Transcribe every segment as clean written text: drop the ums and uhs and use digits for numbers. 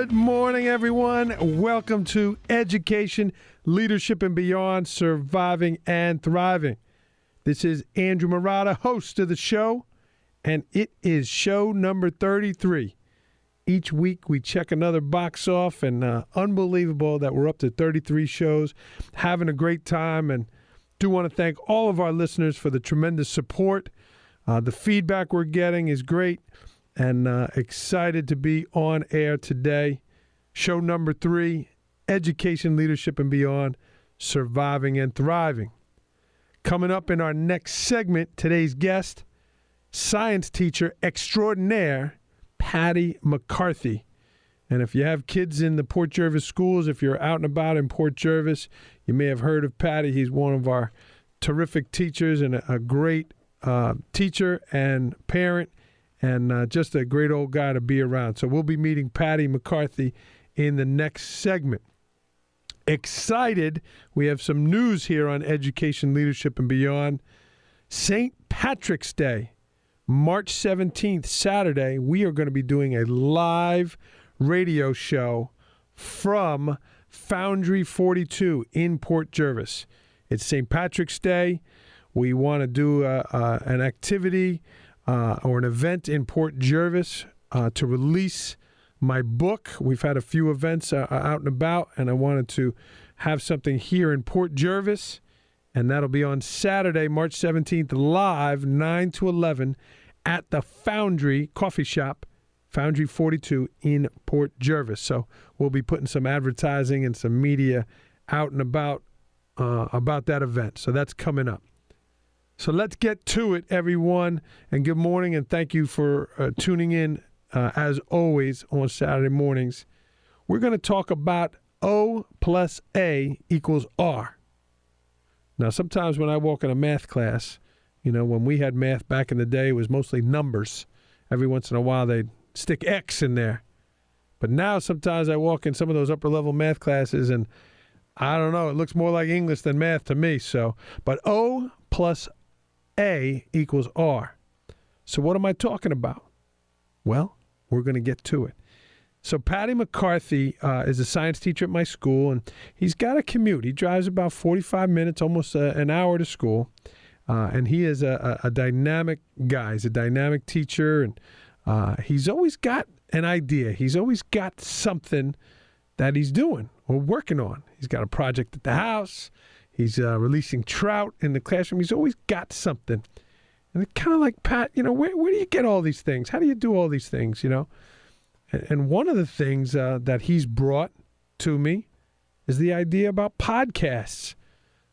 Good morning, everyone. Welcome to Education, Leadership, and Beyond, Surviving and Thriving. This is Andrew Marotta, host of the show, and it is show number 33. Each week we check another box off, and unbelievable that we're up to 33 shows, having a great time, and do want to thank all of our listeners for the tremendous support. The feedback we're getting is great. And excited to be on air today. Show number 3, Education, Leadership, and Beyond, Surviving and Thriving. Coming up in our next segment, today's guest, science teacher extraordinaire, Paddy McCarthy. And if you have kids in the Port Jervis schools, if you're out and about in Port Jervis, you may have heard of Paddy. He's one of our terrific teachers and a great teacher and parent. And just a great old guy to be around. So we'll be meeting Paddy McCarthy in the next segment. Excited. We have some news here on Education, Leadership, and Beyond. St. Patrick's Day, March 17th, Saturday, we are going to be doing a live radio show from Foundry 42 in Port Jervis. It's St. Patrick's Day. We want to do an activity or an event in Port Jervis to release my book. We've had a few events out and about, and I wanted to have something here in Port Jervis, and that'll be on Saturday, March 17th, live, 9 to 11, at the Foundry Coffee Shop, Foundry 42 in Port Jervis. So we'll be putting some advertising and some media out and about that event. So that's coming up. So let's get to it, everyone, and good morning, and thank you for tuning in, as always, on Saturday mornings. We're going to talk about O plus A equals R. Now, sometimes when I walk in a math class, when we had math back in the day, it was mostly numbers. Every once in a while, they'd stick X in there. But now, sometimes I walk in some of those upper-level math classes, and I don't know, it looks more like English than math to me. But O plus A equals R. So what am I talking about? Well, we're going to get to it. So Paddy McCarthy is a science teacher at my school, and he's got a commute. He drives about 45 minutes, almost an hour to school, and he is a dynamic guy. He's a dynamic teacher, and he's always got an idea. He's always got something that he's doing or working on. He's got a project at the house. He's releasing trout in the classroom. He's always got something. And it's kind of like, Pat, where do you get all these things? How do you do all these things, And one of the things that he's brought to me is the idea about podcasts.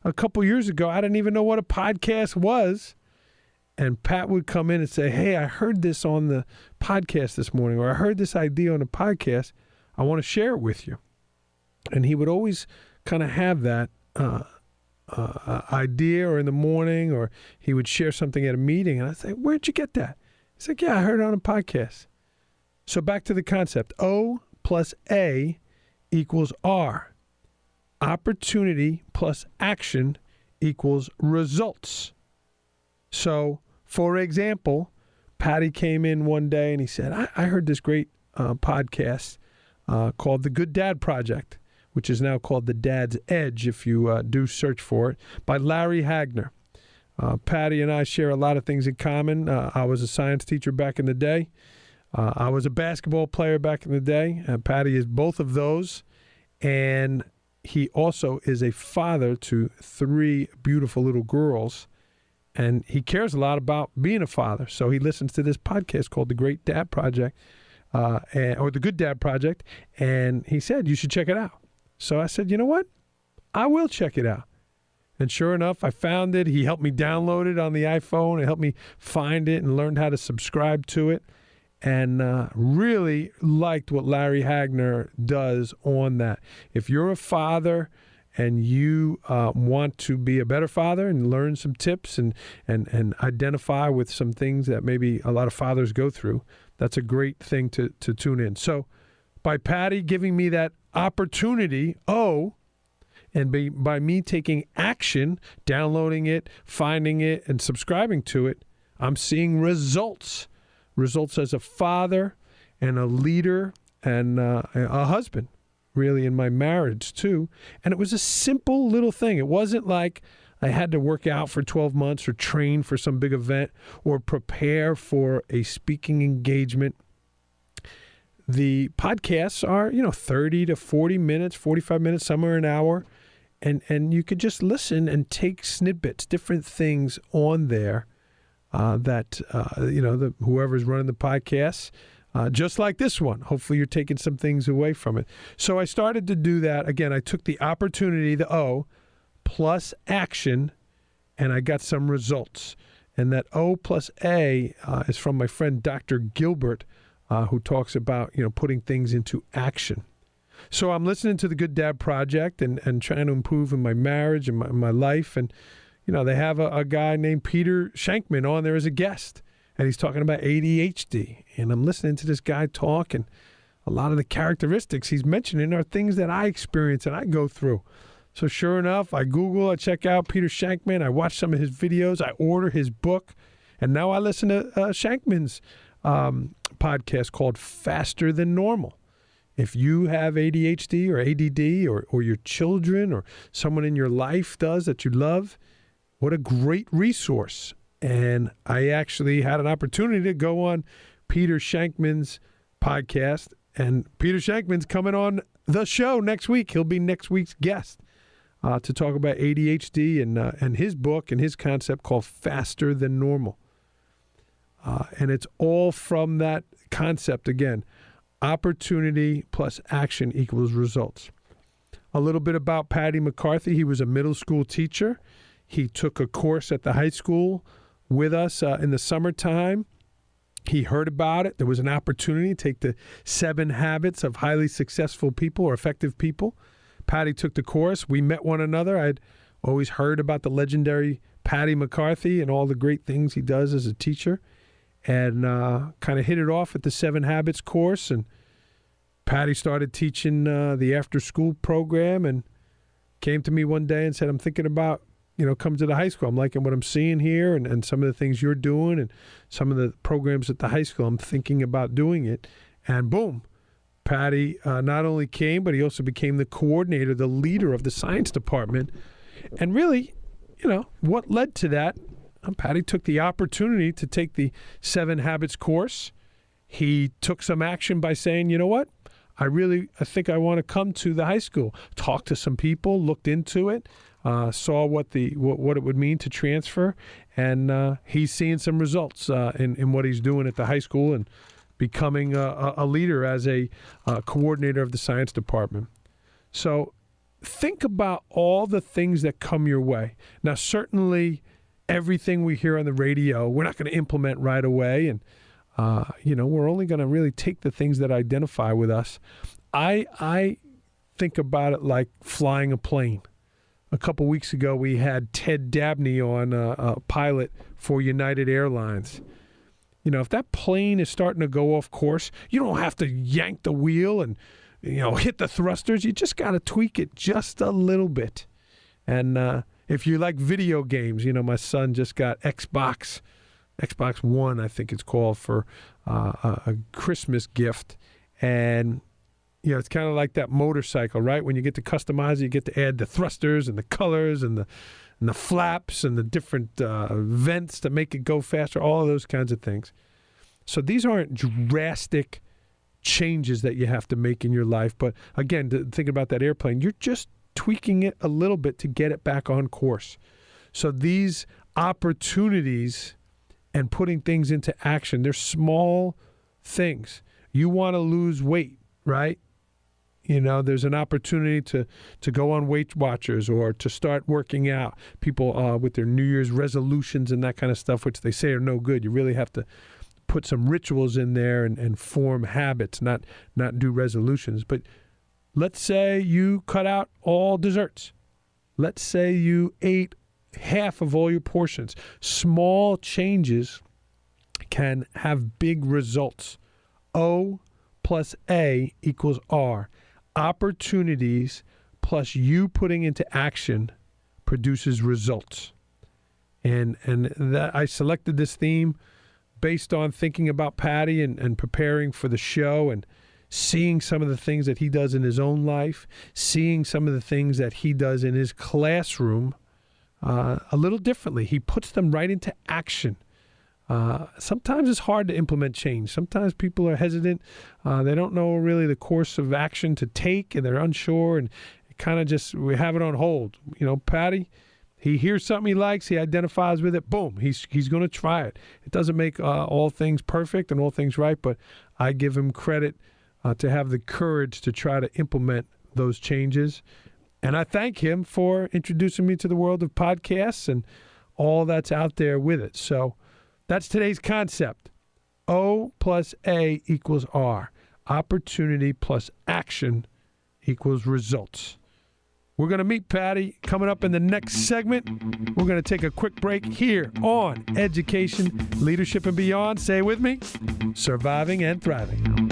A couple years ago, I didn't even know what a podcast was. And Pat would come in and say, hey, I heard this on the podcast this morning, or I heard this idea on the podcast. I want to share it with you. And he would always kind of have that idea, or in the morning, or he would share something at a meeting, and I'd say, where'd you get that? He's like, yeah, I heard it on a podcast. So back to the concept. O plus A equals R. Opportunity plus action equals results. So, for example, Paddy came in one day and he said, I heard this great podcast called The Good Dad Project, which is now called The Dad's Edge, if you do search for it, by Larry Hagner. Paddy and I share a lot of things in common. I was a science teacher back in the day. I was a basketball player back in the day. Paddy is both of those. And he also is a father to 3 beautiful little girls. And he cares a lot about being a father. So he listens to this podcast called The Great Dad Project, or The Good Dad Project. And he said, you should check it out. So I said, you know what? I will check it out. And sure enough, I found it. He helped me download it on the iPhone and helped me find it and learned how to subscribe to it. And really liked what Larry Hagner does on that. If you're a father and you want to be a better father and learn some tips and identify with some things that maybe a lot of fathers go through, that's a great thing to tune in. So by Paddy giving me that opportunity, and by me taking action, downloading it, finding it, and subscribing to it, I'm seeing results. Results as a father and a leader and a husband, really, in my marriage, too. And it was a simple little thing. It wasn't like I had to work out for 12 months or train for some big event or prepare for a speaking engagement. The podcasts are, 30 to 40 minutes, 45 minutes, some are an hour. And you could just listen and take snippets, different things on there that whoever's running the podcast, just like this one. Hopefully you're taking some things away from it. So I started to do that. Again, I took the opportunity, the O, plus action, and I got some results. And that O plus A is from my friend Dr. Gilbert, who talks about, putting things into action. So I'm listening to the Good Dad Project and trying to improve in my marriage and my life. And, they have a guy named Peter Shankman on there as a guest. And he's talking about ADHD. And I'm listening to this guy talk. And a lot of the characteristics he's mentioning are things that I experience and I go through. So sure enough, I Google, I check out Peter Shankman. I watch some of his videos. I order his book. And now I listen to Shankman's podcast called Faster Than Normal. If you have ADHD or ADD or your children or someone in your life does that you love, what a great resource. And I actually had an opportunity to go on Peter Shankman's podcast. And Peter Shankman's coming on the show next week. He'll be next week's guest to talk about ADHD and his book and his concept called Faster Than Normal. And it's all from that concept again. Opportunity plus action equals results. A little bit about Paddy McCarthy. He was a middle school teacher. He took a course at the high school with us in the summertime. He heard about it. There was an opportunity to take the 7 habits of highly successful people or effective people. Paddy took the course. We met one another. I'd always heard about the legendary Paddy McCarthy and all the great things he does as a teacher. And kind of hit it off at the 7 Habits course. And Paddy started teaching the after-school program and came to me one day and said, I'm thinking about, coming to the high school. I'm liking what I'm seeing here and some of the things you're doing and some of the programs at the high school. I'm thinking about doing it. And boom, Paddy not only came, but he also became the coordinator, the leader of the science department. And really, what led to that? Paddy took the opportunity to take the 7 Habits course. He took some action by saying, you know what? I think I want to come to the high school, talk to some people, looked into it, saw what it would mean to transfer, and he's seeing some results in what he's doing at the high school and becoming a leader as a coordinator of the science department. So think about all the things that come your way. Now, certainly everything we hear on the radio, we're not going to implement right away. And, we're only going to really take the things that identify with us. I think about it like flying a plane. A couple weeks ago, we had Ted Dabney on, a pilot for United Airlines. If that plane is starting to go off course, you don't have to yank the wheel and, hit the thrusters. You just got to tweak it just a little bit. And, if you like video games, my son just got Xbox One, I think it's called, for a Christmas gift. And, it's kind of like that motorcycle, right? When you get to customize it, you get to add the thrusters and the colors and the flaps and the different vents to make it go faster, all of those kinds of things. So these aren't drastic changes that you have to make in your life. But again, thinking about that airplane, you're just tweaking it a little bit to get it back on course. So these opportunities and putting things into action, they're small things. You want to lose weight, right? There's an opportunity to go on Weight Watchers or to start working out. People with their New Year's resolutions and that kind of stuff, which they say are no good. You really have to put some rituals in there and form habits, not do resolutions. But let's say you cut out all desserts. Let's say you ate half of all your portions. Small changes can have big results. O plus A equals R. Opportunities plus you putting into action produces results. And that I selected this theme based on thinking about Paddy and preparing for the show and seeing some of the things that he does in his own life, seeing some of the things that he does in his classroom a little differently. He puts them right into action. Sometimes it's hard to implement change. Sometimes people are hesitant. They don't know really the course of action to take, and they're unsure, and kind of just we have it on hold. You know, Paddy, he hears something he likes, he identifies with it, boom, he's going to try it. It doesn't make all things perfect and all things right, but I give him credit to have the courage to try to implement those changes. And I thank him for introducing me to the world of podcasts and all that's out there with it. So that's today's concept. O plus A equals R. Opportunity plus action equals results. We're going to meet Paddy coming up in the next segment. We're going to take a quick break here on Education, Leadership, and Beyond. Say it with me, Surviving and Thriving.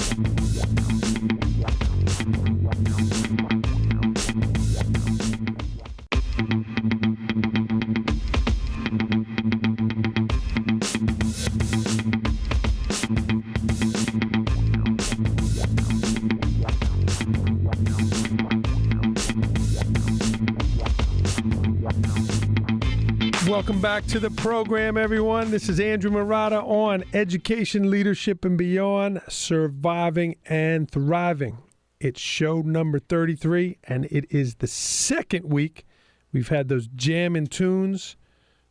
Welcome back to the program, everyone. This is Andrew Marotta on Education, Leadership, and Beyond, Surviving and Thriving. It's show number 33, and it is the second week. We've had those jamming tunes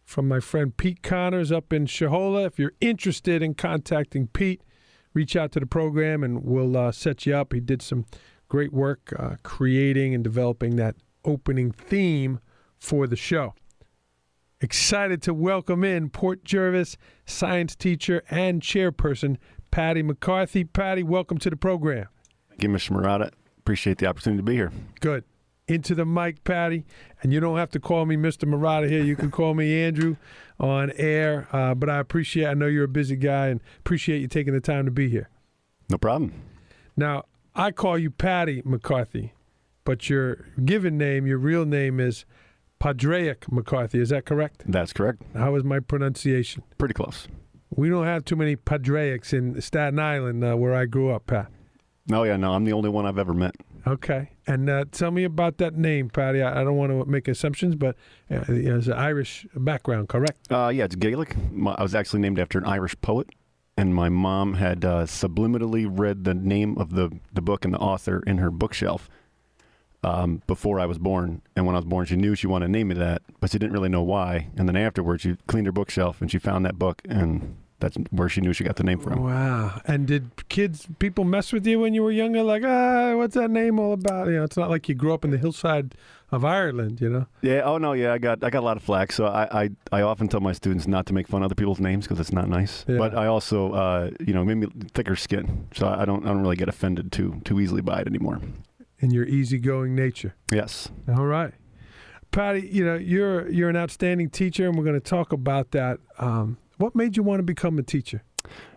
from my friend Pete Connors up in Shahola. If you're interested in contacting Pete, reach out to the program, and we'll set you up. He did some great work creating and developing that opening theme for the show. Excited to welcome in Port Jervis science teacher and chairperson, Paddy McCarthy. Paddy, welcome to the program. Thank you, Mr. Marotta. Appreciate the opportunity to be here. Good. Into the mic, Paddy. And you don't have to call me Mr. Marotta here. You can call me Andrew on air. But I know you're a busy guy and appreciate you taking the time to be here. No problem. Now, I call you Paddy McCarthy, but your given name, your real name is Padraic McCarthy. Is that correct? That's correct. How is my pronunciation? Pretty close. We don't have too many Padraics in Staten Island where I grew up, Pat. Oh, yeah, no, I'm the only one I've ever met. Okay. And tell me about that name, Paddy. I don't want to make assumptions, but it's an Irish background, correct? Yeah, it's Gaelic. I was actually named after an Irish poet, and my mom had subliminally read the name of the book and the author in her bookshelf before I was born. And when I was born, she knew she wanted to name me that, but she didn't really know why. And then afterwards, she cleaned her bookshelf, and she found that book, and that's where she knew she got the name from. Wow. And did people mess with you when you were younger? Like, what's that name all about? You know, it's not like you grew up in the hillside of Ireland, you know? Yeah. Oh, no, yeah. I got a lot of flack. So I often tell my students not to make fun of other people's names because it's not nice. Yeah. But I also, maybe thicker skin. So I don't really get offended too easily by it anymore. In your easygoing nature. Yes. All right. Paddy, you're an outstanding teacher, and we're going to talk about that. What made you want to become a teacher?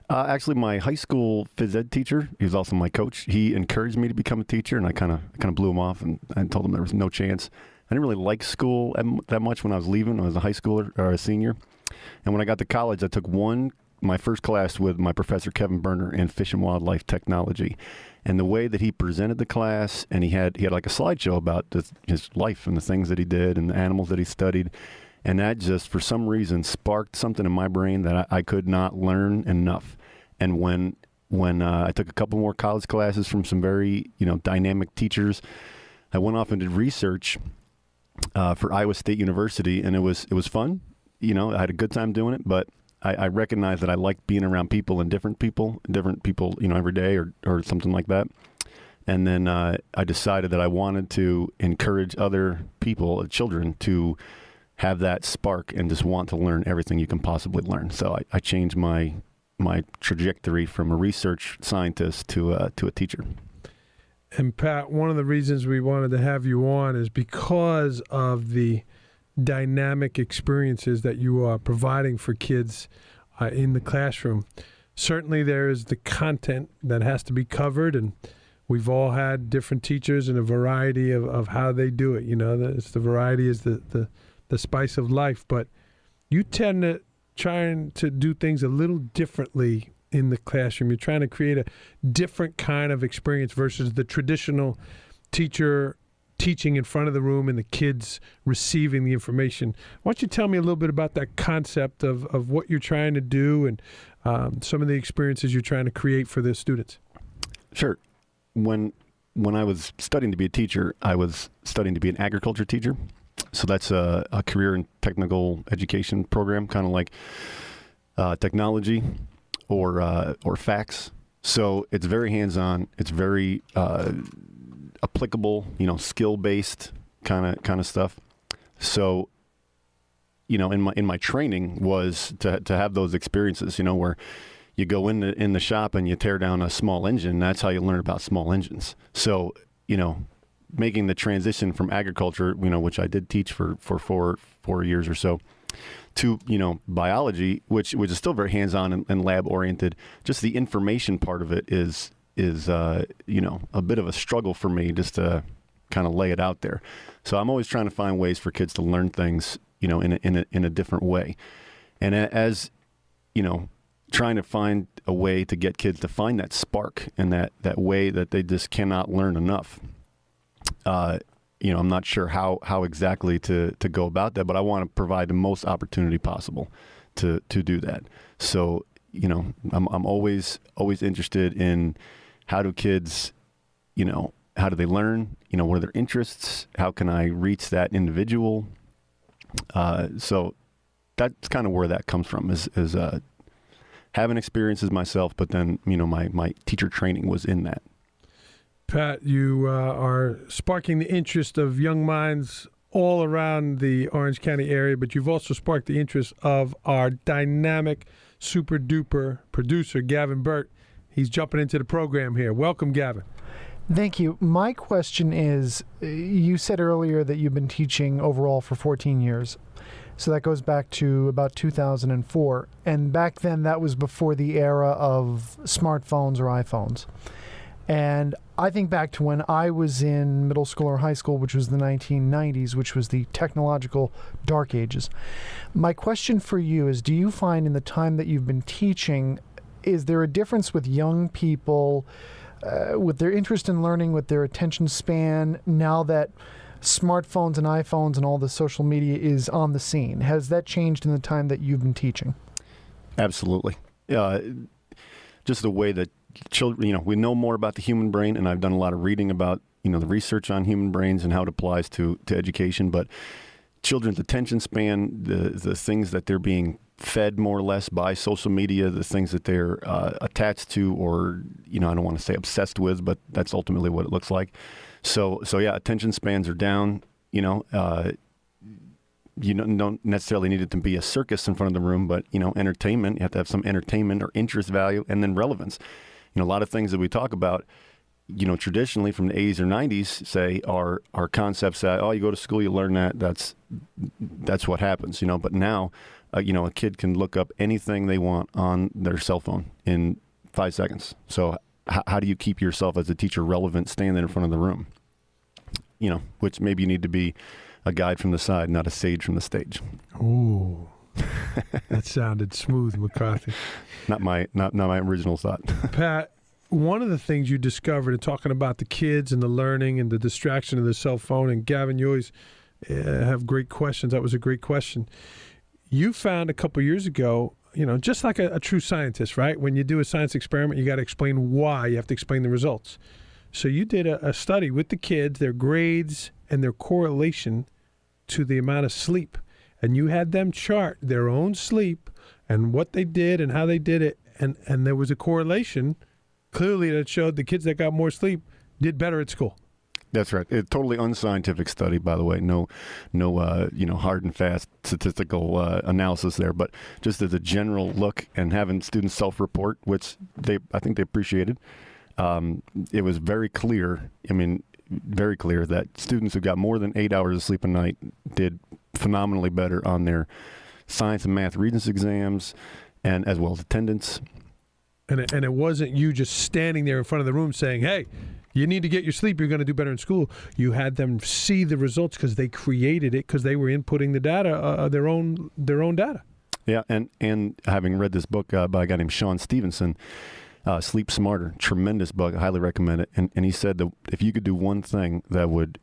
Actually, my high school phys ed teacher, he was also my coach. He encouraged me to become a teacher, and I kind of blew him off and told him there was no chance. I didn't really like school that much when I was leaving. I was a high schooler or a senior. And when I got to college, I took my first class with my professor, Kevin Berner, in fish and wildlife technology. And the way that he presented the class, and he had like a slideshow about his life and the things that he did and the animals that he studied. And that just, for some reason, sparked something in my brain that I could not learn enough. And when I took a couple more college classes from some very, dynamic teachers, I went off and did research for Iowa State University, and it was fun. I had a good time doing it, but I recognized that I liked being around people and different people, every day or something like that. And then I decided that I wanted to encourage other people, children, to have that spark and just want to learn everything you can possibly learn. So I changed my trajectory from a research scientist to a teacher. And Pat, one of the reasons we wanted to have you on is because of the dynamic experiences that you are providing for kids in the classroom. Certainly there is the content that has to be covered, and we've all had different teachers and a variety of how they do it. It's the variety is the spice of life, but you tend to trying to do things a little differently in the classroom. You're trying to create a different kind of experience versus the traditional teacher teaching in front of the room and the kids receiving the information. Why don't you tell me a little bit about that concept of what you're trying to do and some of the experiences you're trying to create for the students? Sure. When I was studying to be a teacher, I was studying to be an agriculture teacher. So that's a career and technical education program, kind of like technology or facts. So it's very hands-on. It's very applicable, skill-based kind of stuff. So, in my training was to have those experiences, where you go in the shop and you tear down a small engine. That's how you learn about small engines. So, making the transition from agriculture, which I did teach for 4 years or so, to biology, which is still very hands-on and lab oriented. Just the information part of it is a bit of a struggle for me, just to kind of lay it out there. So I'm always trying to find ways for kids to learn things, in a different way. And as trying to find a way to get kids to find that spark and that way that they just cannot learn enough. I'm not sure how exactly to go about that, but I want to provide the most opportunity possible to do that. So, I'm always interested in how do kids, how do they learn? What are their interests? How can I reach that individual? So that's kind of where that comes from is having experiences myself, but then, my teacher training was in that. Pat, you are sparking the interest of young minds all around the Orange County area, but you've also sparked the interest of our dynamic, super-duper producer, Gavin Burt. He's jumping into the program here. Welcome, Gavin. Thank you. My question is, you said earlier that you've been teaching overall for 14 years. So that goes back to about 2004. And back then, that was before the era of smartphones or iPhones. And I think back to when I was in middle school or high school, which was the 1990s, which was the technological dark ages. My question for you is, do you find in the time that you've been teaching, is there a difference with young people, with their interest in learning, with their attention span, now that smartphones and iPhones and all the social media is on the scene? Has that changed in the time that you've been teaching? Absolutely. Just the way that children, we know more about the human brain, and I've done a lot of reading about, the research on human brains and how it applies to education. But children's attention span, the things that they're being fed more or less by social media, the things that they're attached to, or, I don't want to say obsessed with, but that's ultimately what it looks like. So yeah, attention spans are down. You don't necessarily need it to be a circus in front of the room, but, entertainment, you have to have some entertainment or interest value, and then relevance. A lot of things that we talk about, traditionally from the 80s or 90s, say, are concepts that, you go to school, you learn that, that's what happens, but now, a kid can look up anything they want on their cell phone in 5 seconds. So how do you keep yourself as a teacher relevant standing in front of the room? Which maybe you need to be a guide from the side, not a sage from the stage. Ooh, that sounded smooth, McCarthy. Not my original thought. Pat, one of the things you discovered in talking about the kids and the learning and the distraction of the cell phone, and Gavin, you always have great questions. That was a great question. You found a couple years ago, just like a true scientist, right? When you do a science experiment, you got to explain why. You have to explain the results. So you did a study with the kids, their grades, and their correlation to the amount of sleep. And you had them chart their own sleep and what they did and how they did it. And there was a correlation, clearly, that showed the kids that got more sleep did better at school. That's right. A totally unscientific study, by the way. No, hard and fast statistical analysis there. But just as a general look and having students self-report, which I think they appreciated, it was very clear. Very clear that students who got more than 8 hours of sleep a night did phenomenally better on their science and math Regents exams, and as well as attendance. And it wasn't you just standing there in front of the room saying, hey, you need to get your sleep, you're going to do better in school. You had them see the results because they created it, because they were inputting the data, their own data. Yeah, and having read this book by a guy named Sean Stevenson, Sleep Smarter, tremendous book. I highly recommend it. And he said that if you could do one thing that would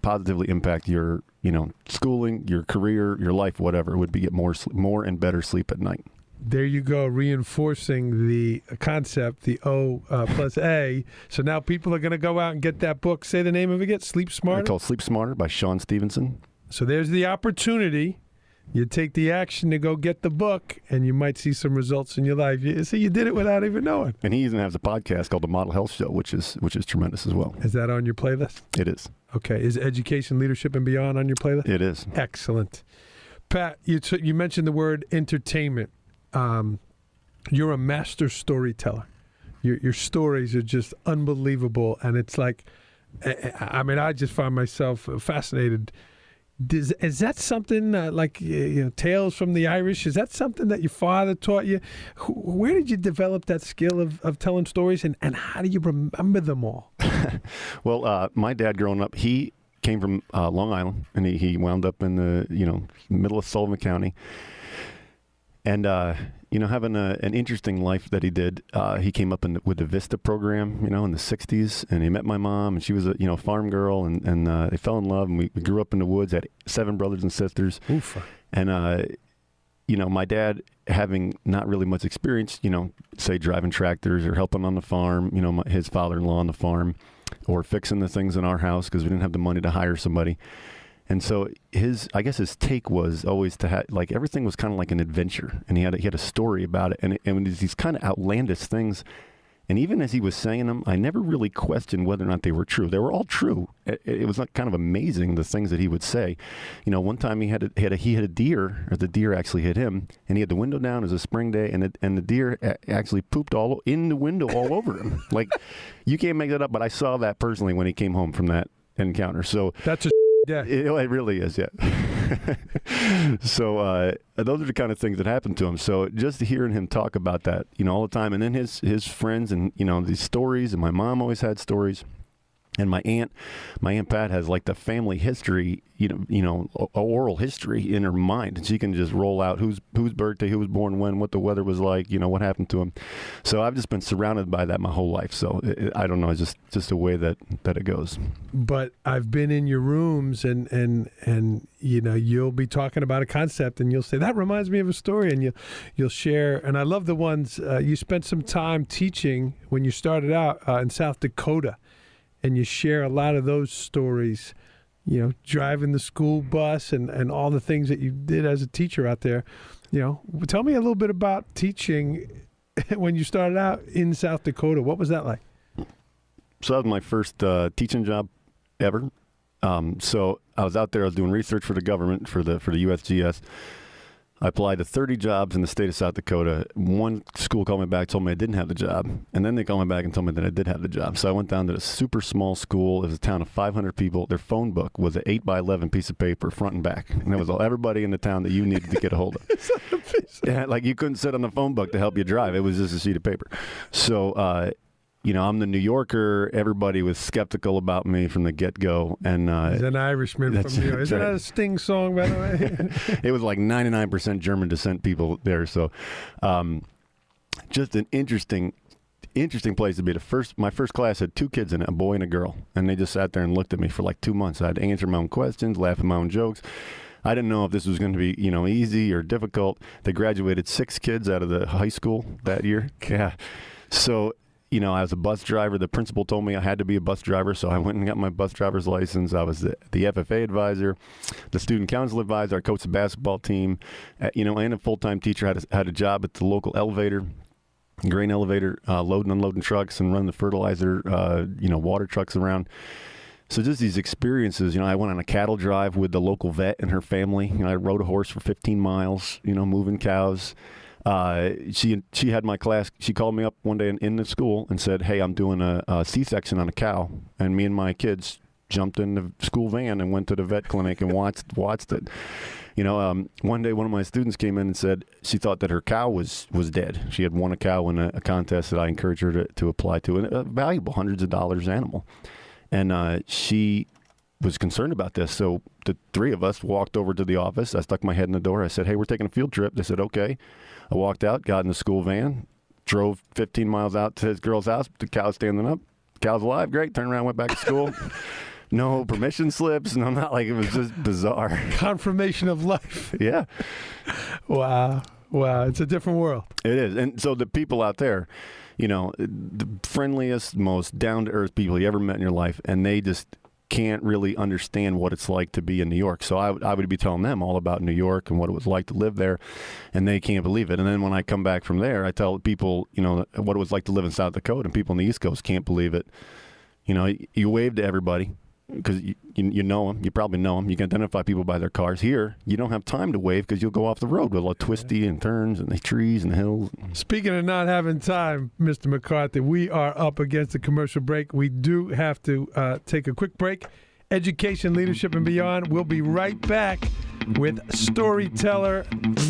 positively impact your, schooling, your career, your life, whatever, it would be get more and better sleep at night. There you go, reinforcing the concept, the O plus A. So now people are going to go out and get that book. Say the name of it again, Sleep Smarter? It's called Sleep Smarter by Sean Stevenson. So there's the opportunity. You take the action to go get the book, and you might see some results in your life. So you did it without even knowing. And he even has a podcast called The Model Health Show, which is tremendous as well. Is that on your playlist? It is. Okay. Is Education, Leadership, and Beyond on your playlist? It is. Excellent. Pat, you mentioned the word entertainment. You're a master storyteller. Your stories are just unbelievable, and it's like, I just find myself fascinated. Is that something like Tales from the Irish? Is that something that your father taught you? Where did you develop that skill of telling stories, and how do you remember them all? Well, my dad growing up, he came from Long Island, and he wound up in the middle of Sullivan County. And, having an interesting life that he did, he came up with the Vista program, in the 60s, and he met my mom, and she was a farm girl, and they fell in love, and we grew up in the woods, had 7 brothers and sisters. Oof. And, my dad, having not really much experience, say driving tractors or helping on the farm, his father-in-law on the farm, or fixing the things in our house because we didn't have the money to hire somebody. And so his take was always to have, like, everything was kind of like an adventure, and he had a story about it, and these kind of outlandish things. And even as he was saying them, I never really questioned whether or not they were true. They were all true. It was kind of amazing, the things that he would say. One time he had a deer, or the deer actually hit him, and he had the window down. It was a spring day, and the deer actually pooped all in the window all over him. Like, you can't make that up, but I saw that personally when he came home from that encounter. So that's a yeah. It really is, yeah. So those are the kind of things that happened to him. So just hearing him talk about that, all the time, and then his friends, and these stories, and my mom always had stories. And my aunt Pat has like the family history, oral history in her mind, and she can just roll out whose birthday, who was born when, what the weather was like, what happened to him. So I've just been surrounded by that my whole life. So I don't know, it's just a way that it goes. But I've been in your rooms, and you'll be talking about a concept, and you'll say, that reminds me of a story, and you'll share. And I love the ones you spent some time teaching when you started out in South Dakota. And you share a lot of those stories, driving the school bus and all the things that you did as a teacher out there. Tell me a little bit about teaching when you started out in South Dakota. What was that like? So that was my first teaching job ever. So I was out there. I was doing research for the government, for the USGS. I applied to 30 jobs in the state of South Dakota. One school called me back, told me I didn't have the job. And then they called me back and told me that I did have the job. So I went down to a super small school. It was a town of 500 people. Their phone book was an 8x11 piece of paper, front and back. And that was everybody in the town that you needed to get a hold of. Yeah, like you couldn't sit on the phone book to help you drive. It was just a sheet of paper. So, I'm the New Yorker. Everybody was skeptical about me from the get-go. And he's an Irishman from New York. Isn't that a Sting song, by the way? It was like 99% German descent people there. So just an interesting place to be. My first class had 2 kids in it, a boy and a girl. And they just sat there and looked at me for like 2 months. I had to answer my own questions, laugh at my own jokes. I didn't know if this was going to be, easy or difficult. They graduated 6 kids out of the high school that year. Yeah. So I was a bus driver. The principal told me I had to be a bus driver, so I went and got my bus driver's license. I was the FFA advisor, the student council advisor. I coached the basketball team, and a full-time teacher. Had a job at the local elevator, grain elevator, loading and unloading trucks and running the fertilizer, water trucks around. So just these experiences, I went on a cattle drive with the local vet and her family. I rode a horse for 15 miles, moving cows. She had my class. She called me up one day in the school and said, "Hey, I'm doing a C-section on a cow," and me and my kids jumped in the school van and went to the vet clinic and watched it. One day one of my students came in and said she thought that her cow was dead. She had won a cow in a contest that I encouraged her to apply to, and a valuable hundreds of dollars animal. And she was concerned about this. So the three of us walked over to the office. I stuck my head in the door. I said, hey, we're taking a field trip. They said, okay. I walked out, got in the school van, drove 15 miles out to his girl's house. The cow's standing up. Cow's alive. Great. Turned around, went back to school. No permission slips. No, not like it was just bizarre. Confirmation of life. Yeah. Wow. It's a different world. It is. And so the people out there, the friendliest, most down-to-earth people you ever met in your life, and they just can't really understand what it's like to be in New York. So I would be telling them all about New York and what it was like to live there, and they can't believe it. And then when I come back from there, I tell people, what it was like to live in South Dakota, and people on the East Coast can't believe it. You wave to everybody because you know them. You probably know them. You can identify people by their cars. Here, you don't have time to wave because you'll go off the road with a lot of twisty and turns and the trees and hills. Speaking of not having time, Mr. McCarthy, we are up against the commercial break. We do have to take a quick break. Education, Leadership, and Beyond. We'll be right back with storyteller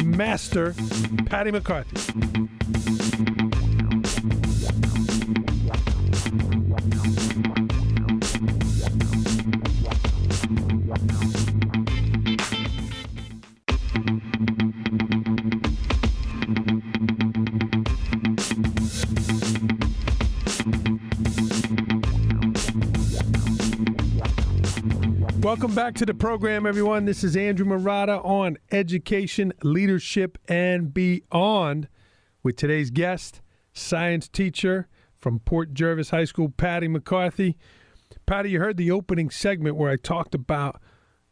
master Paddy McCarthy. Welcome back to the program, everyone. This is Andrew Murata on Education, Leadership, and Beyond with today's guest, science teacher from Port Jervis High School, Paddy McCarthy. Paddy, you heard the opening segment where I talked about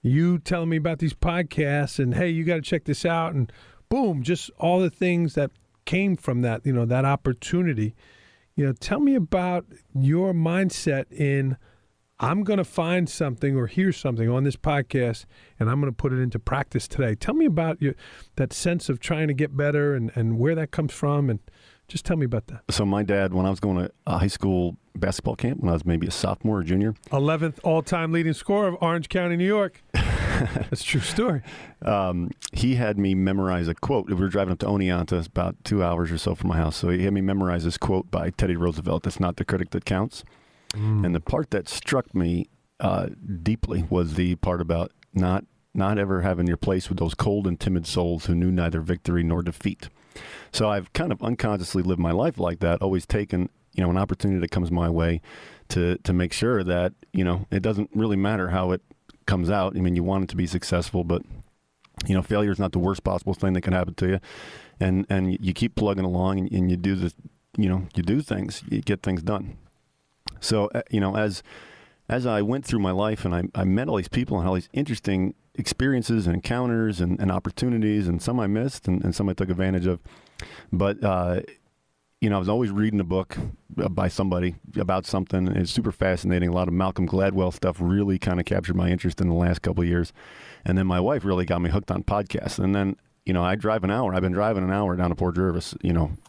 you telling me about these podcasts and, hey, you got to check this out. And boom, just all the things that came from that, that opportunity. Tell me about your mindset in I'm going to find something or hear something on this podcast, and I'm going to put it into practice today. Tell me about that sense of trying to get better and where that comes from, and just tell me about that. So my dad, when I was going to a high school basketball camp, when I was maybe a sophomore or junior. 11th all-time leading scorer of Orange County, New York. That's a true story. He had me memorize a quote. We were driving up to Oneonta, it's about 2 hours or so from my house. So he had me memorize this quote by Teddy Roosevelt, "It's not the critic that counts." And the part that struck me deeply was the part about not ever having your place with those cold and timid souls who knew neither victory nor defeat. So I've kind of unconsciously lived my life like that, always taken, an opportunity that comes my way to make sure that, it doesn't really matter how it comes out. I mean, you want it to be successful, but, failure is not the worst possible thing that can happen to you. And you keep plugging along and you do this, you do things, you get things done. So, as I went through my life and I met all these people and all these interesting experiences and encounters and opportunities, and some I missed and some I took advantage of. But, I was always reading a book by somebody about something. It's super fascinating. A lot of Malcolm Gladwell stuff really kind of captured my interest in the last couple of years. And then my wife really got me hooked on podcasts. And then, I drive an hour. I've been driving an hour down to Port Jervis,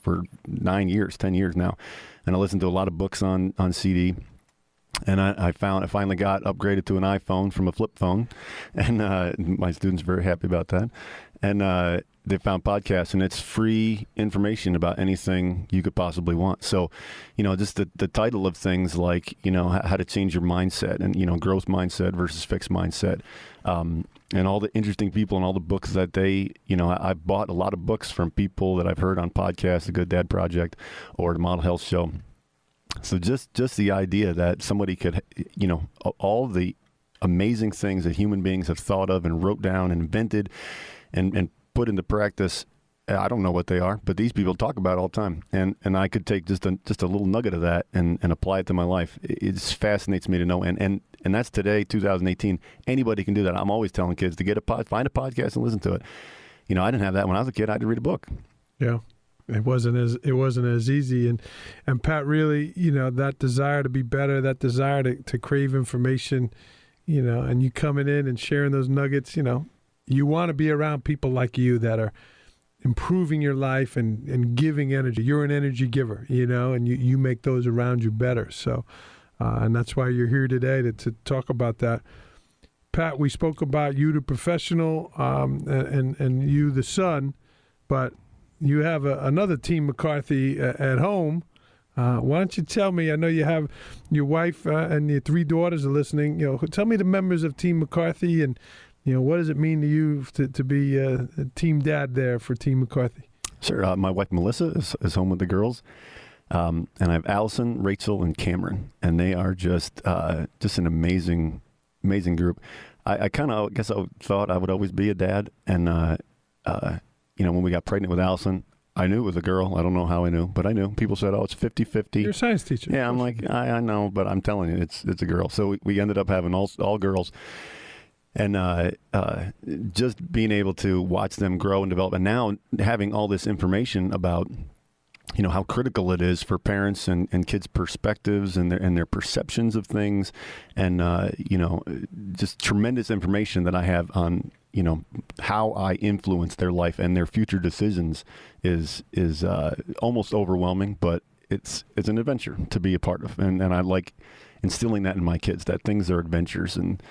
for 10 years now. And I listened to a lot of books on CD. And I finally got upgraded to an iPhone from a flip phone. And my students are very happy about that. And they found podcasts, and it's free information about anything you could possibly want. So, just the title of things like, how to change your mindset and, growth mindset versus fixed mindset. And all the interesting people and all the books that they, I've bought a lot of books from people that I've heard on podcasts, The Good Dad Project or the Model Health Show. So just the idea that somebody could, all the amazing things that human beings have thought of and wrote down and invented and put into practice, I don't know what they are, but these people talk about it all the time. And I could take just a little nugget of that and apply it to my life. It just fascinates me to know. And that's today, 2018. Anybody can do that. I'm always telling kids to find a podcast and listen to it. I didn't have that when I was a kid. I had to read a book. Yeah. It wasn't as easy. And Pat, really, that desire to be better, that desire to crave information, and you coming in and sharing those nuggets, you want to be around people like you that are improving your life and giving energy. You're an energy giver, and you make those around you better. So, and that's why you're here today to talk about that. Pat, we spoke about you, the professional, and you, the son, but you have another team, McCarthy, at home. Why don't you tell me? I know you have your wife and your 3 daughters are listening. Tell me the members of Team McCarthy, and what does it mean to you to be a team dad there for Team McCarthy? Sure. My wife Melissa is home with the girls, and I have Allison, Rachel, and Cameron, and they are just an amazing group. I kind of guess I thought I would always be a dad, and when we got pregnant with Allison, I knew it was a girl. I don't know how I knew, but I knew. People said, "Oh, it's 50-50." You're a science teacher. Yeah, I'm like, I know, but I'm telling you, it's a girl. So we ended up having all girls, and just being able to watch them grow and develop, and now having all this information about how critical it is for parents and kids' perspectives and their perceptions of things, and just tremendous information that I have on how I influence their life and their future decisions is almost overwhelming, but it's an adventure to be a part of, and I like instilling that in my kids, that things are adventures, and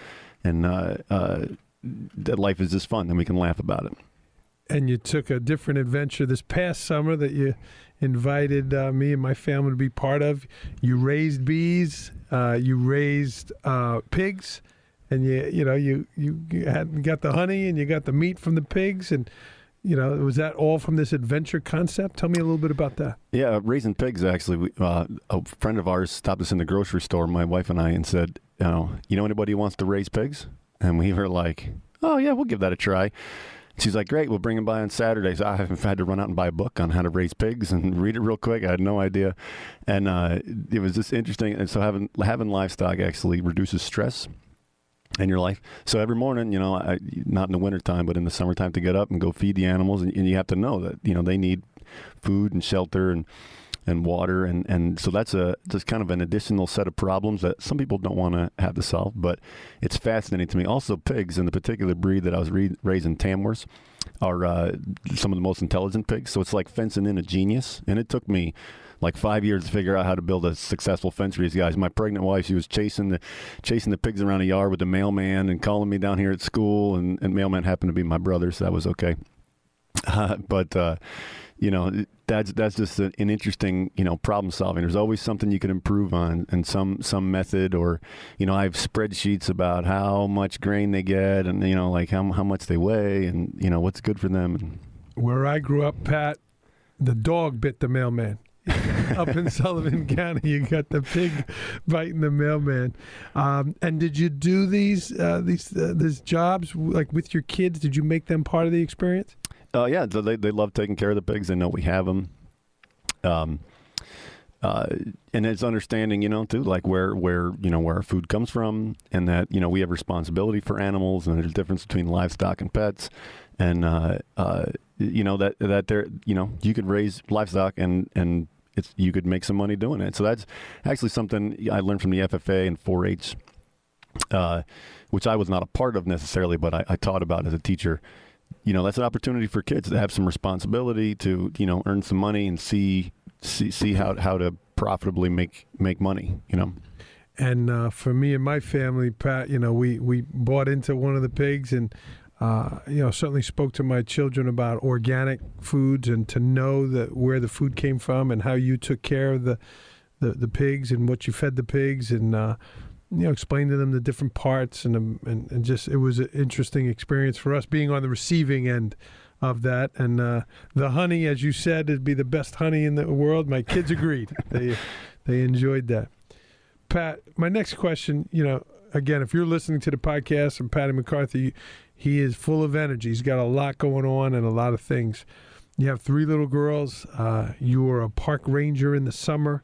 that life is just fun and we can laugh about it. And you took a different adventure this past summer that you invited me and my family to be part of. You raised bees, you raised pigs, and you got the honey and you got the meat from the pigs, and was that all from this adventure concept? Tell me a little bit about that. Yeah, raising pigs, actually. A friend of ours stopped us in the grocery store, my wife and I, and said, you know anybody who wants to raise pigs? And we were like, oh yeah, we'll give that a try. She's like, great, we'll bring them by on Saturdays. I haven't had to run out and buy a book on how to raise pigs and read it real quick. I had no idea. And it was just interesting. And so having livestock actually reduces stress in your life. So every morning, not in the wintertime, but in the summertime, to get up and go feed the animals. And you have to know that, they need food and shelter and water. And so that's just kind of an additional set of problems that some people don't want to have to solve, but it's fascinating to me. Also, pigs, and the particular breed that I was raising, Tamworths, are some of the most intelligent pigs. So it's like fencing in a genius. And it took me like 5 years to figure out how to build a successful fence for these guys. My pregnant wife, she was chasing the pigs around a yard with the mailman and calling me down here at school, and mailman happened to be my brother, so that was okay. But that's just an interesting, problem solving. There's always something you can improve on, and some method, or, I have spreadsheets about how much grain they get, and, like how much they weigh, and, what's good for them. Where I grew up, Pat, the dog bit the mailman. Up in Sullivan County, you got the pig biting the mailman. And did you do these jobs like with your kids? Did you make them part of the experience? Yeah, they love taking care of the pigs. They know we have them. And it's understanding, too, like where our food comes from, and that, we have responsibility for animals, and there's a difference between livestock and pets. And, that there, you could raise livestock and you could make some money doing it. So that's actually something I learned from the FFA and 4-H, which I was not a part of necessarily, but I taught about as a teacher. That's an opportunity for kids to have some responsibility, to, earn some money and see how to profitably make money, And for me and my family, Pat, we bought into one of the pigs, and certainly spoke to my children about organic foods, and to know that where the food came from and how you took care of the pigs and what you fed the pigs, and explain to them the different parts, and just, it was an interesting experience for us being on the receiving end of that. And the honey, as you said, it'd be the best honey in the world. My kids agreed. They enjoyed that. Pat, my next question, again, if you're listening to the podcast from Paddy McCarthy, he is full of energy. He's got a lot going on and a lot of things. You have 3 little girls. You were a park ranger in the summer.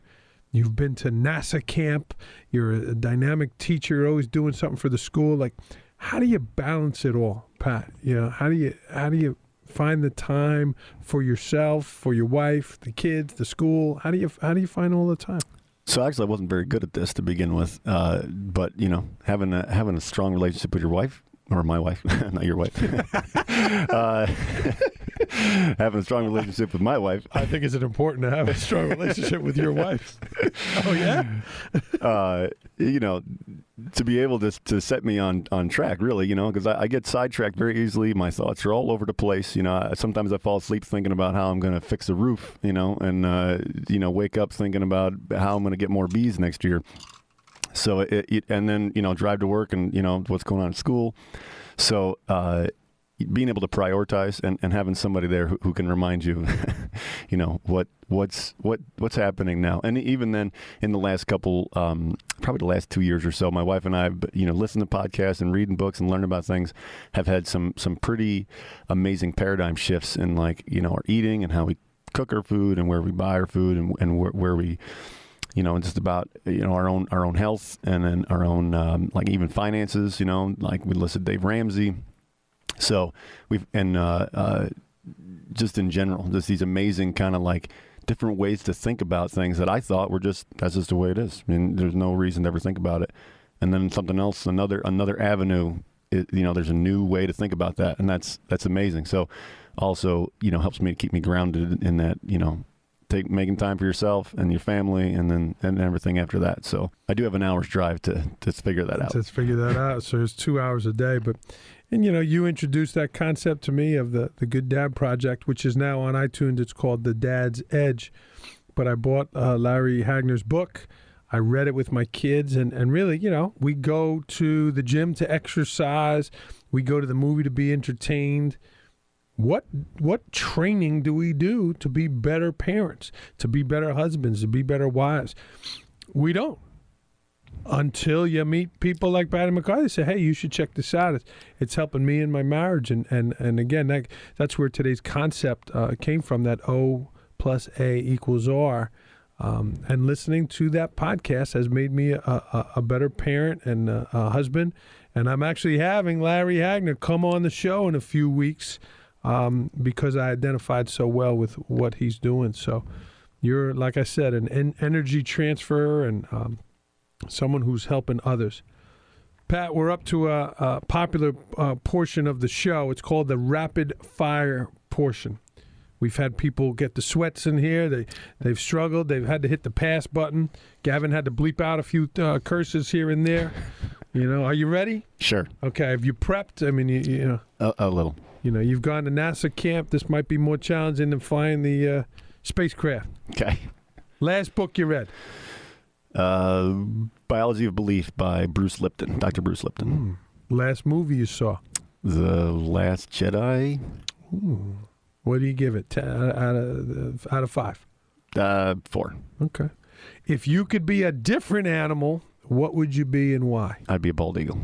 You've been to NASA camp. You're a dynamic teacher. You're always doing something for the school. Like, how do you balance it all, Pat? How do you find the time for yourself, for your wife, the kids, the school? How do you find all the time? So actually, I wasn't very good at this to begin with. But having a strong relationship with your wife, or my wife, not your wife, having a strong relationship with my wife. I think it's important to have a strong relationship with your wife. Oh, yeah? To be able to set me on track, really, because I get sidetracked very easily. My thoughts are all over the place. Sometimes I fall asleep thinking about how I'm going to fix the roof, and, wake up thinking about how I'm going to get more bees next year. So, and then, drive to work and, what's going on at school. So, being able to prioritize and having somebody there who can remind you, what's happening now. And even then, in the last couple, probably the last 2 years or so, my wife and I, listening to podcasts and reading books and learning about things, have had some pretty amazing paradigm shifts in our eating and how we cook our food and where we buy our food and where we, just about our own health, and then our own even finances. Like we listed Dave Ramsey. So just in general, just these amazing kind of different ways to think about things that I thought were that's just the way it is. I mean, there's no reason to ever think about it. And then something else, another avenue, there's a new way to think about that. And that's amazing. So also, helps me to keep me grounded in that, making time for yourself and your family and everything after that. So I do have an hour's drive to figure that out. Let's figure that out. So it's 2 hours a day, and you introduced that concept to me of the Good Dad Project, which is now on iTunes. It's called The Dad's Edge. But I bought Larry Hagner's book. I read it with my kids, and really, we go to the gym to exercise. We go to the movie to be entertained. What training do we do to be better parents, to be better husbands, to be better wives? We don't. Until you meet people like Paddy McCarthy, say, hey, you should check this out. It's helping me in my marriage. And again, that's where today's concept came from, that O plus A equals R. And listening to that podcast has made me a better parent and a husband. And I'm actually having Larry Hagner come on the show in a few weeks because I identified so well with what he's doing. So you're, like I said, an energy transfer and someone who's helping others. Pat, we're up to a popular portion of the show. It's called the rapid fire portion. We've had people get the sweats in here. They've struggled. They've had to hit the pass button. Gavin had to bleep out a few curses here and there. Are you ready? Sure. Okay. Have you prepped? I mean, a little. You've gone to NASA camp. This might be more challenging than flying the spacecraft. Okay. Last book you read? Biology of Belief by Bruce Lipton, Dr. Bruce Lipton. Last movie you saw? The Last Jedi. Ooh. What do you give it? Out of 5? 4. Okay. If you could be a different animal, what would you be and why? I'd be a bald eagle.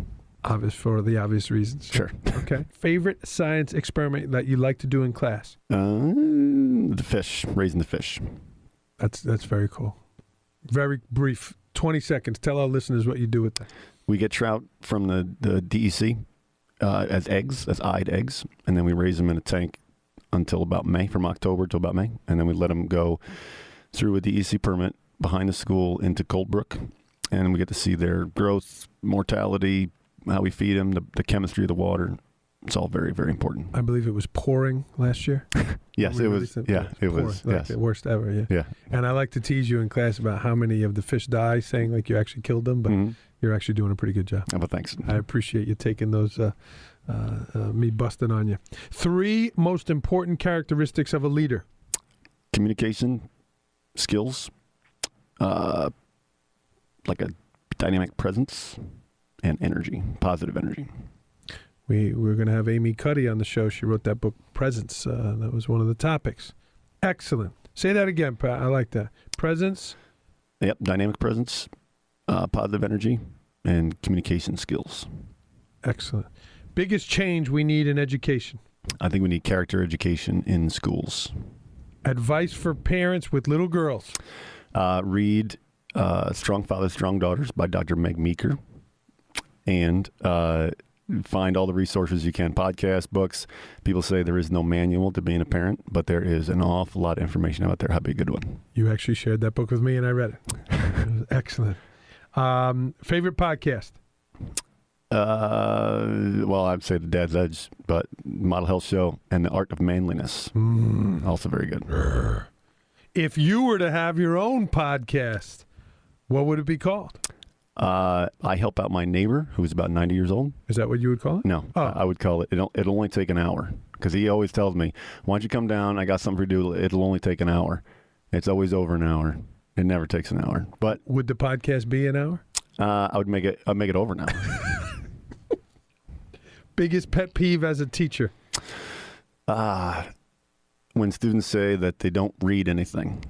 Obvious, for the obvious reasons. Sure. Okay. Favorite science experiment that you like to do in class? The fish, raising the fish. That's very cool. Very brief, 20 seconds. Tell our listeners what you do with that. We get trout from the DEC as eggs, as eyed eggs, and then we raise them in a tank until about May, from October till about May, and then we let them go through a DEC permit behind the school into Cold Brook, and we get to see their growth, mortality, how we feed them, the chemistry of the water. It's all very, very important. I believe it was pouring last year. Yes, it was. Yeah, it was. Like yes. the worst ever. Yeah. Yeah. And I like to tease you in class about how many of the fish die, saying like you actually killed them, but you're actually doing a pretty good job. Oh, but thanks. I appreciate you taking those. Me busting on you. 3 most important characteristics of a leader. Communication skills, like a dynamic presence, and energy, positive energy. We're going to have Amy Cuddy on the show. She wrote that book, Presence. That was one of the topics. Excellent. Say that again, Pat. I like that. Presence. Yep, dynamic presence, positive energy, and communication skills. Excellent. Biggest change we need in education? I think we need character education in schools. Advice for parents with little girls? Read Strong Fathers, Strong Daughters by Dr. Meg Meeker. And find all the resources you can, podcasts, books. People say there is no manual to being a parent, but there is an awful lot of information out there. How be a good one. You actually shared that book with me, and I read it. It was excellent. Favorite podcast? Well, I'd say The Dad's Edge, but Model Health Show and The Art of Manliness. Also very good. If you were to have your own podcast, what would it be called? I help out my neighbor who's about 90 years old. Is that what you would call it? No, I would call it, it'll only take an hour. Because he always tells me, why don't you come down? I got something for you to do. It'll only take an hour. It's always over an hour. It never takes an hour. But would the podcast be an hour? I'd make it over an hour. Biggest pet peeve as a teacher? When students say that they don't read anything.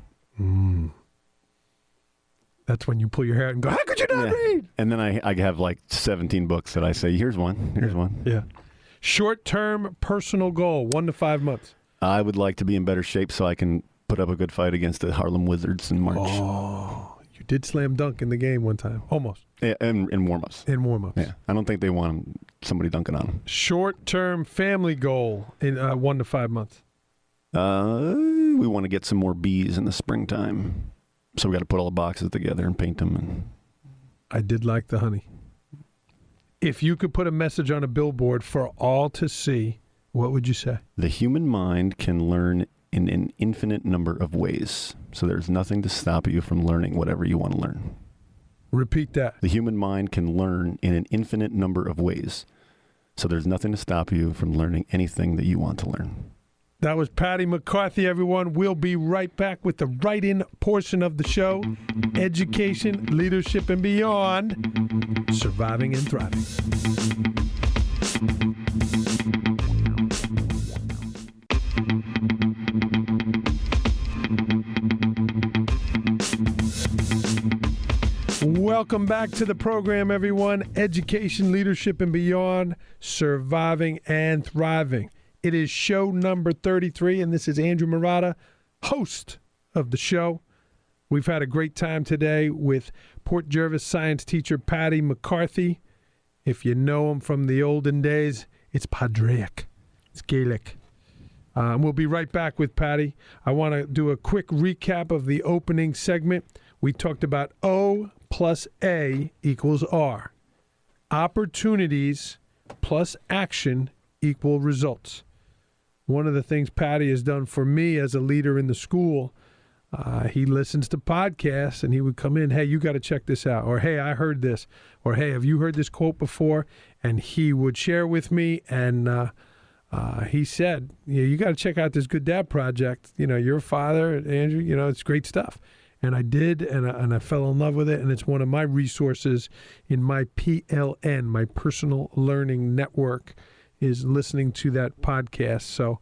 That's when you pull your hair out and go, how could you not read? And then I have like 17 books that I say, here's one. Yeah. Short-term personal goal, 1 to 5 months. I would like to be in better shape so I can put up a good fight against the Harlem Wizards in March. Oh, you did slam dunk in the game one time. Almost. Yeah, in warm-ups. In warm-ups. Yeah. I don't think they want somebody dunking on them. Short-term family goal in 1 to 5 months. We want to get some more bees in the springtime. So we got to put all the boxes together and paint them. And I did like the honey. If you could put a message on a billboard for all to see, what would you say? The human mind can learn in an infinite number of ways. So there's nothing to stop you from learning whatever you want to learn. Repeat that. The human mind can learn in an infinite number of ways. So there's nothing to stop you from learning anything that you want to learn. That was Paddy McCarthy, everyone. We'll be right back with the write-in portion of the show. Education, leadership, and beyond. Surviving and thriving. Welcome back to the program, everyone. Education, leadership, and beyond. Surviving and thriving. It is show number 33, and this is Andrew Marotta, host of the show. We've had a great time today with Port Jervis science teacher Paddy McCarthy. If you know him from the olden days, it's Padraic. It's Gaelic. We'll be right back with Paddy. I want to do a quick recap of the opening segment. We talked about O plus A equals R. Opportunities plus action equal results. One of the things Paddy has done for me as a leader in the school, he listens to podcasts and he would come in, hey, you got to check this out. Or, hey, I heard this. Or, hey, have you heard this quote before? And he would share with me. And he said, you got to check out this Good Dad Project. You know, your father, Andrew, you know, it's great stuff. And I did, and I fell in love with it. And it's one of my resources in my PLN, my personal learning network, is listening to that podcast. So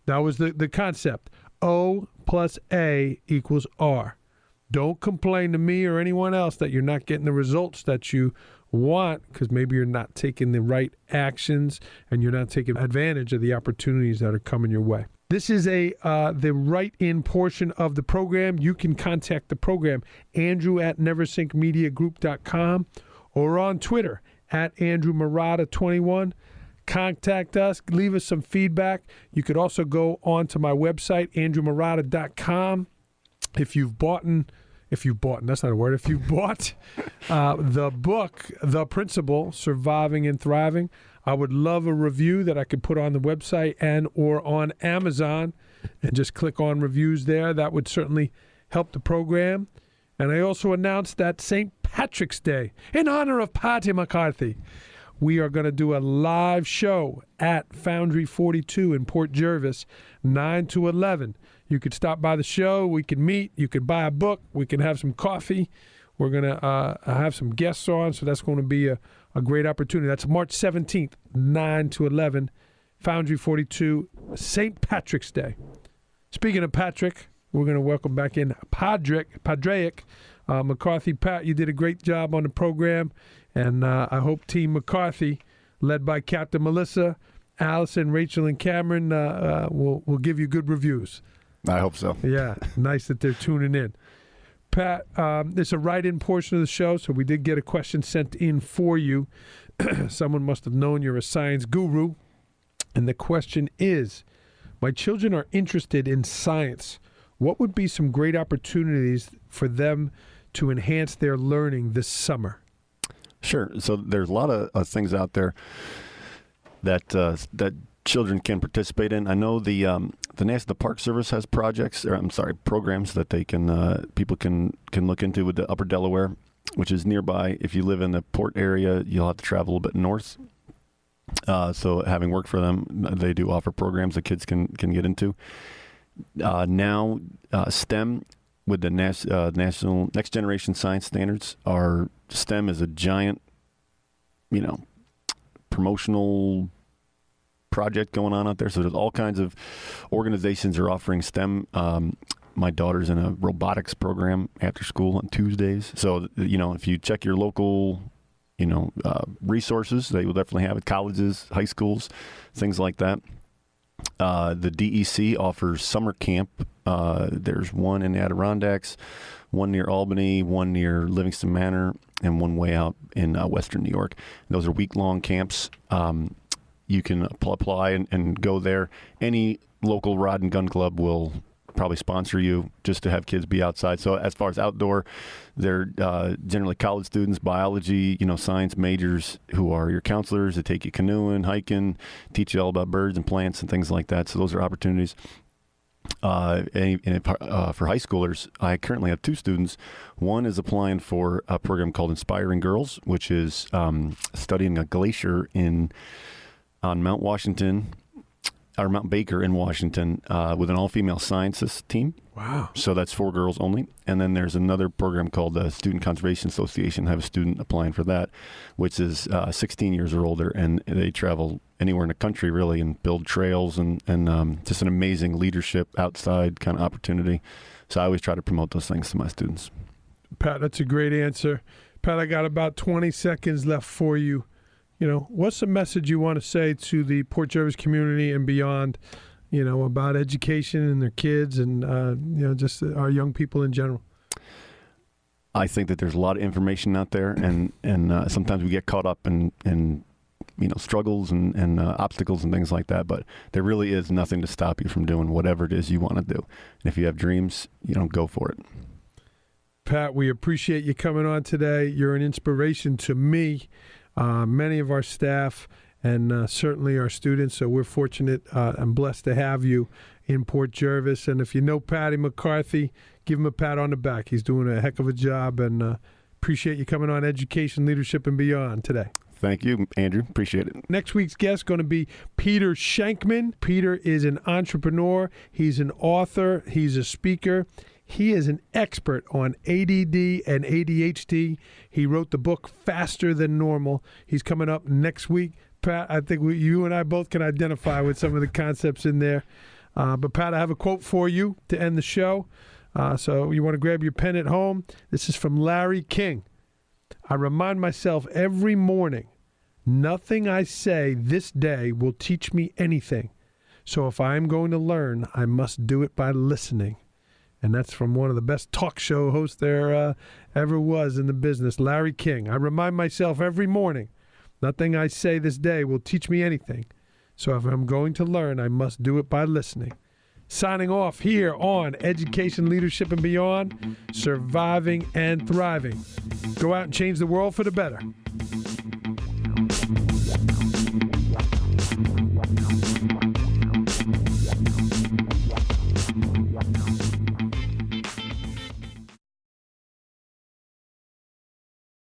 that was the concept. O plus A equals R. Don't complain to me or anyone else that you're not getting the results that you want, because maybe you're not taking the right actions and you're not taking advantage of the opportunities that are coming your way. This is the write-in portion of the program. You can contact the program, Andrew@NeversinkMediaGroup.com, or on Twitter @AndrewMarotta21. Contact us, leave us some feedback. You could also go on to my website, AndrewMarotta.com. If you've bought, that's not a word, if you've bought the book, The Principle, Surviving and Thriving, I would love a review that I could put on the website and or on Amazon, and just click on reviews there. That would certainly help the program. And I also announced that St. Patrick's Day, in honor of Paddy McCarthy, we are going to do a live show at Foundry 42 in Port Jervis, 9 to 11. You could stop by the show. We could meet. You could buy a book. We can have some coffee. We're going to have some guests on, so that's going to be a great opportunity. That's March 17th, 9 to 11, Foundry 42, St. Patrick's Day. Speaking of Patrick, we're going to welcome back in Padraic McCarthy. Pat, you did a great job on the program. And I hope Team McCarthy, led by Captain Melissa, Allison, Rachel, and Cameron, will give you good reviews. I hope so. Yeah, nice that they're tuning in. Pat, there's a write-in portion of the show, so we did get a question sent in for you. Someone must have known you're a science guru. And the question is, my children are interested in science. What would be some great opportunities for them to enhance their learning this summer? Sure. So there's a lot of things out there that that children can participate in. I know the National Park Service has programs that they can people can look into with the Upper Delaware, which is nearby. If you live in the port area, you'll have to travel a bit north. So having worked for them, they do offer programs that kids can get into. Now, STEM with the National Next Generation Science Standards, STEM is a giant, promotional project going on out there. So there's all kinds of organizations are offering STEM. My daughter's in a robotics program after school on Tuesdays. So, if you check your local, resources, they will definitely have it. Colleges, high schools, things like that. The DEC offers summer camp. There's one in the Adirondacks, one near Albany, one near Livingston Manor, and one way out in western New York. Those are week-long camps. You can apply and go there. Any local rod and gun club will probably sponsor you just to have kids be outside. So as far as outdoor, they're generally college students, biology, science majors who are your counselors that take you canoeing, hiking, teach you all about birds and plants and things like that. So those are opportunities. For high schoolers, I currently have 2 students. One is applying for a program called Inspiring Girls, which is studying a glacier on Mount Washington, or Mount Baker in Washington, with an all-female sciences team. Wow. So that's 4 girls only. And then there's another program called the Student Conservation Association. I have a student applying for that, which is 16 years or older, and they travel anywhere in the country, really, and build trails and just an amazing leadership outside kind of opportunity. So I always try to promote those things to my students. Pat, that's a great answer. Pat, I got about 20 seconds left for you. What's the message you want to say to the Port Jervis community and beyond, about education and their kids and, just our young people in general? I think that there's a lot of information out there, and sometimes we get caught up in struggles and obstacles and things like that, but there really is nothing to stop you from doing whatever it is you want to do. And if you have dreams, go for it. Pat, we appreciate you coming on today. You're an inspiration to me. Many of our staff, and certainly our students. So we're fortunate and blessed to have you in Port Jervis. And if you know Paddy McCarthy, give him a pat on the back. He's doing a heck of a job, and appreciate you coming on Education, Leadership, and Beyond today. Thank you, Andrew. Appreciate it. Next week's guest is going to be Peter Shankman. Peter is an entrepreneur. He's an author. He's a speaker. He is an expert on ADD and ADHD. He wrote the book Faster Than Normal. He's coming up next week. Pat, I think you and I both can identify with some of the concepts in there. But Pat, I have a quote for you to end the show. So you want to grab your pen at home. This is from Larry King. I remind myself every morning, nothing I say this day will teach me anything. So if I am going to learn, I must do it by listening. And that's from one of the best talk show hosts there ever was in the business, Larry King. I remind myself every morning, nothing I say this day will teach me anything. So if I'm going to learn, I must do it by listening. Signing off here on Education, Leadership, and Beyond, Surviving and Thriving. Go out and change the world for the better.